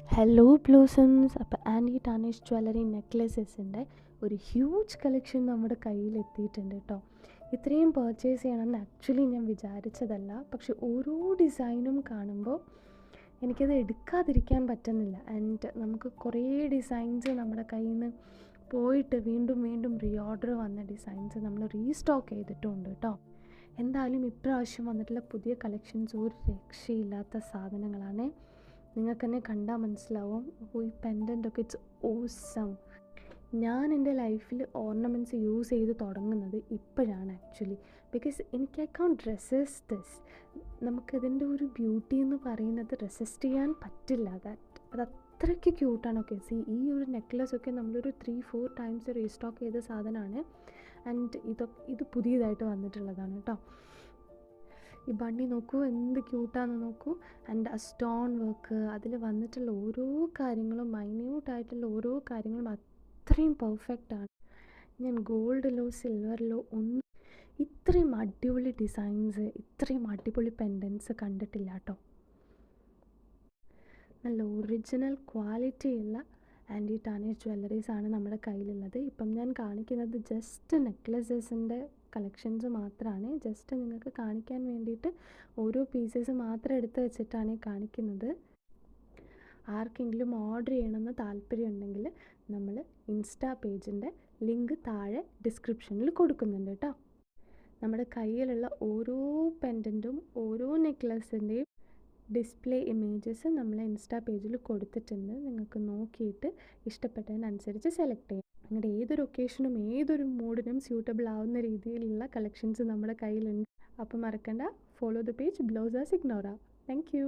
Hello ബ്ലൂസംസ്. അപ്പോൾ anti ടാനിഷ് jewellery നെക്ലസസിൻ്റെ ഒരു huge collection നമ്മുടെ കയ്യിൽ എത്തിയിട്ടുണ്ട് കേട്ടോ. ഇത്രയും പർച്ചേസ് ചെയ്യണമെന്ന് ആക്ച്വലി ഞാൻ വിചാരിച്ചതല്ല, പക്ഷെ ഓരോ ഡിസൈനും കാണുമ്പോൾ എനിക്കത് എടുക്കാതിരിക്കാൻ പറ്റുന്നില്ല. ആൻഡ് നമുക്ക് കുറേ ഡിസൈൻസ് നമ്മുടെ കയ്യിൽ നിന്ന് പോയിട്ട് വീണ്ടും വീണ്ടും റീഓർഡർ വന്ന ഡിസൈൻസ് നമ്മൾ റീസ്റ്റോക്ക് ചെയ്തിട്ടുണ്ട് കേട്ടോ. എന്തായാലും ഇപ്രാവശ്യം വന്നിട്ടുള്ള പുതിയ കളക്ഷൻസ് ഒരു രക്ഷയില്ലാത്ത സാധനങ്ങളാണ്. നിങ്ങൾക്ക് തന്നെ കണ്ടാൽ മനസ്സിലാവും. ഈ പെൻഡൻ്റൊക്കെ ഇറ്റ്സ് ഓസം. ഞാൻ എൻ്റെ ലൈഫിൽ ഓർണമെൻറ്റ്സ് യൂസ് ചെയ്ത് തുടങ്ങുന്നത് ഇപ്പോഴാണ് ആക്ച്വലി. ബിക്കോസ് എനിക്ക് ഐ കാൺട്ട് റെസിസ്റ്റ് ദിസ്. നമുക്കതിൻ്റെ ഒരു ബ്യൂട്ടി എന്ന് പറയുന്നത് റെസിസ്റ്റ് ചെയ്യാൻ പറ്റില്ല. അത് അത്രയ്ക്ക് ക്യൂട്ടാണ്. ഓക്കെ, ഈ ഒരു നെക്ലസൊക്കെ നമ്മളൊരു 3-4 ടൈംസ് റീസ്റ്റോക്ക് ചെയ്ത സാധനമാണ്. ആൻഡ് ഇത് പുതിയതായിട്ട് വന്നിട്ടുള്ളതാണ് കേട്ടോ. ഈ ബണ്ണി നോക്കൂ, എന്ത് ക്യൂട്ടാണെന്ന് നോക്കൂ. ആൻഡ് ആ സ്റ്റോൺ വർക്ക്, അതിൽ വന്നിട്ടുള്ള ഓരോ കാര്യങ്ങളും, മൈന്യൂട്ടായിട്ടുള്ള ഓരോ കാര്യങ്ങളും അത്രയും പെർഫെക്റ്റാണ്. ഞാൻ ഗോൾഡിലോ സിൽവറിലോ ഒന്നും ഇത്രയും അടിപൊളി ഡിസൈൻസ്, ഇത്രയും അടിപൊളി പെൻഡൻസ് കണ്ടിട്ടില്ല കേട്ടോ. നല്ല ഒറിജിനൽ ക്വാളിറ്റിയുള്ള ആൻറ്റി ടാനിഷ് ജ്വല്ലറീസാണ് നമ്മുടെ കയ്യിലുള്ളത്. ഇപ്പം ഞാൻ കാണിക്കുന്നത് ജസ്റ്റ് നെക്ലസസിൻ്റെ കളക്ഷൻസ് മാത്രമാണ്. ജസ്റ്റ് നിങ്ങൾക്ക് കാണിക്കാൻ വേണ്ടിയിട്ട് ഓരോ പീസസ് മാത്രം എടുത്ത് വെച്ചിട്ടാണ് കാണിക്കുന്നത്. ആർക്കെങ്കിലും ഓർഡർ ചെയ്യണമെന്ന് താല്പര്യമുണ്ടെങ്കിൽ നമ്മൾ ഇൻസ്റ്റാ പേജിൻ്റെ ലിങ്ക് താഴെ ഡിസ്ക്രിപ്ഷനിൽ കൊടുക്കുന്നുണ്ട് കേട്ടോ. നമ്മുടെ കയ്യിലുള്ള ഓരോ പെൻഡൻറ്റും ഓരോ നെക്ലസിൻ്റെയും ഡിസ്പ്ലേ ഇമേജസ് നമ്മൾ ഇൻസ്റ്റാ പേജിൽ കൊടുത്തിട്ടുണ്ട്. നിങ്ങൾക്ക് നോക്കിയിട്ട് ഇഷ്ടപ്പെട്ടതിനനുസരിച്ച് സെലക്ട് ചെയ്യാം. നിങ്ങളുടെ ഏതൊരു ഒക്കേഷനും ഏതൊരു മൂഡിനും സ്യൂട്ടബിൾ ആവുന്ന രീതിയിലുള്ള കളക്ഷൻസ് നമ്മുടെ കയ്യിലുണ്ട്. അപ്പോൾ മറക്കണ്ട, ഫോളോ ദ പേജ് ബ്ലൗസേഴ്സ് ഇഗ്നോറ. Thank U.